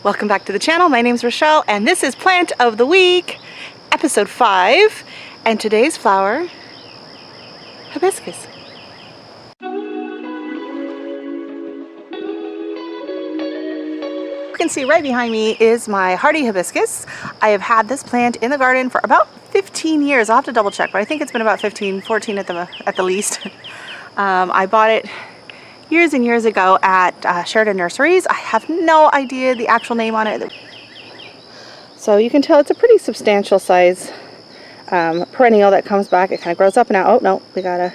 Welcome back to the channel. My name is Rochelle and this is Plant of the Week, episode 5, and today's flower, hibiscus. You can see right behind me is my hardy hibiscus. I have had this plant in the garden for about 15 years. I'll have to double check, but I think it's been about 14 at the least. I bought it years and years ago at Sheridan Nurseries. I have no idea the actual name on it. So you can tell it's a pretty substantial size perennial that comes back. It kind of grows up and out. Oh no, we got a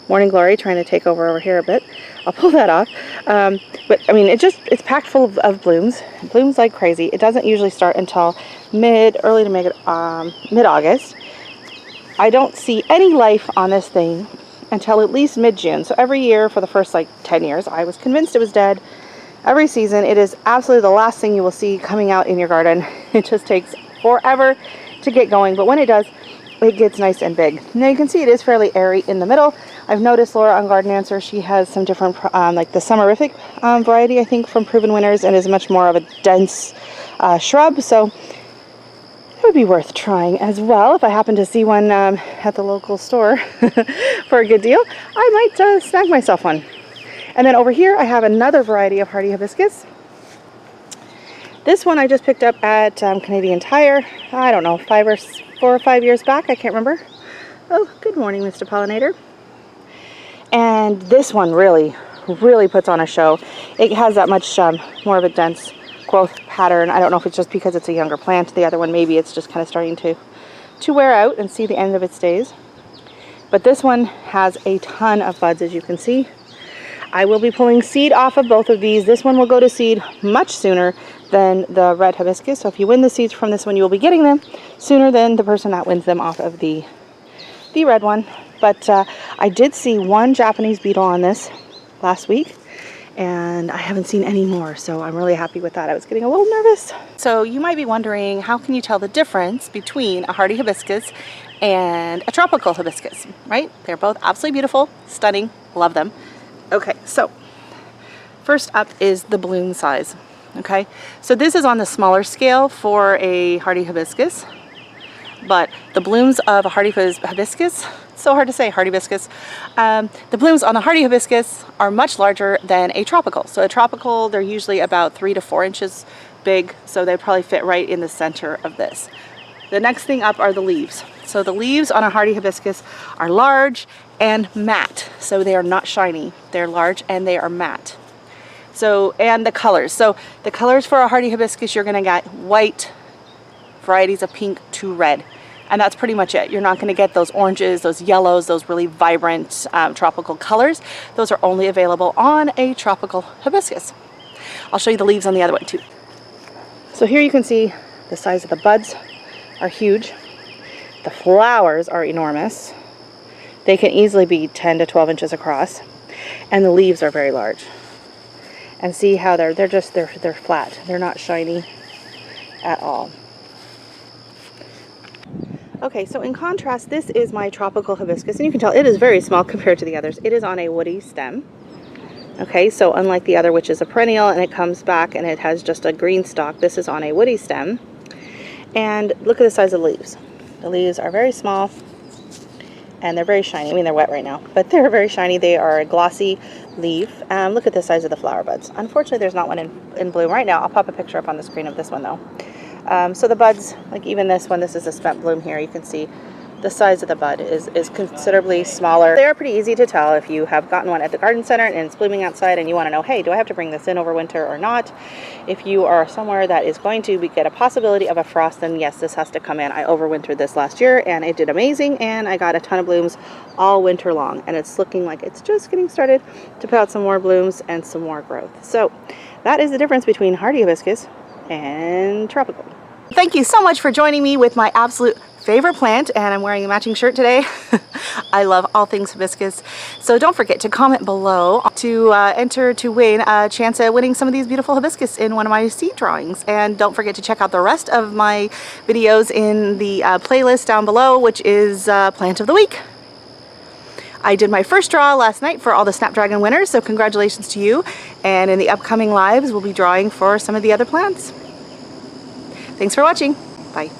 morning glory trying to take over here a bit. I'll pull that off. But I mean, it's packed full of blooms. It blooms like crazy. It doesn't usually start until early to mid-August. I don't see any life on this thing until at least mid-June. So every year for the first like 10 years, I was convinced it was dead. Every season, it is absolutely the last thing you will see coming out in your garden. It just takes forever to get going, but when it does, it gets nice and big. Now you can see it is fairly airy in the middle. I've noticed Laura on Garden Answer, she has some different, like the Summerific variety, I think, from Proven Winners, and is much more of a dense shrub. So it would be worth trying as well. If I happen to see one at the local store for a good deal, I might snag myself one. And then over here I have another variety of hardy hibiscus. This one I just picked up at Canadian Tire, I don't know, 4 or 5 years back, I can't remember. Oh, good morning, Mr. Pollinator. And this one really puts on a show. It has that much more of a dense growth pattern. I don't know if it's just because it's a younger plant. The other one, maybe it's just kind of starting to wear out and see the end of its days. But this one has a ton of buds, as you can see. I will be pulling seed off of both of these. This one will go to seed much sooner than the red hibiscus. So if you win the seeds from this one, you will be getting them sooner than the person that wins them off of the red one. But I did see one Japanese beetle on this last week, and I haven't seen any more, so I'm really happy with that. I was getting a little nervous. So you might be wondering, how can you tell the difference between a hardy hibiscus and a tropical hibiscus, right? They're both absolutely beautiful, stunning, love them. Okay, so first up is the bloom size. Okay, so this is on the smaller scale for a hardy hibiscus, but the blooms of a hardy hibiscus, it's so hard to say, hardy hibiscus, the blooms on the hardy hibiscus are much larger than a tropical. So a tropical, they're usually about 3 to 4 inches big, so they probably fit right in the center of this. The next thing up are the leaves. So the leaves on a hardy hibiscus are large and matte, so they are not shiny. They're large and they are matte. So, and the colors. So the colors for a hardy hibiscus, you're gonna get white, varieties of pink to red. And that's pretty much it. You're not gonna get those oranges, those yellows, those really vibrant tropical colors. Those are only available on a tropical hibiscus. I'll show you the leaves on the other one too. So here you can see the size of the buds are huge. The flowers are enormous. They can easily be 10 to 12 inches across. And the leaves are very large. And see how they're flat. They're not shiny at all. Okay, so in contrast, this is my tropical hibiscus, and you can tell it is very small compared to the others. It is on a woody stem. Okay, so unlike the other, which is a perennial and it comes back and it has just a green stalk, this is on a woody stem. And look at the size of the leaves. The leaves are very small and they're very shiny. I mean, they're wet right now, but they're very shiny. They are a glossy leaf. Look at the size of the flower buds. Unfortunately, there's not one in bloom right now. I'll pop a picture up on the screen of this one though. So the buds, like even this one, this is a spent bloom here. You can see the size of the bud is considerably smaller. They are pretty easy to tell if you have gotten one at the garden center and it's blooming outside and you want to know, hey, do I have to bring this in over winter or not? If you are somewhere that is going to get a possibility of a frost, then yes, this has to come in. I overwintered this last year and it did amazing, and I got a ton of blooms all winter long, and it's looking like it's just getting started to put out some more blooms and some more growth. So that is the difference between hardy hibiscus and tropical. Thank you so much for joining me with my absolute favorite plant, and I'm wearing a matching shirt today. I love all things hibiscus. So don't forget to comment below to enter to win a chance at winning some of these beautiful hibiscus in one of my seed drawings. And don't forget to check out the rest of my videos in the playlist down below, which is Plant of the Week. I did my first draw last night for all the Snapdragon winners, so congratulations to you. And in the upcoming lives, we'll be drawing for some of the other plants. Thanks for watching. Bye.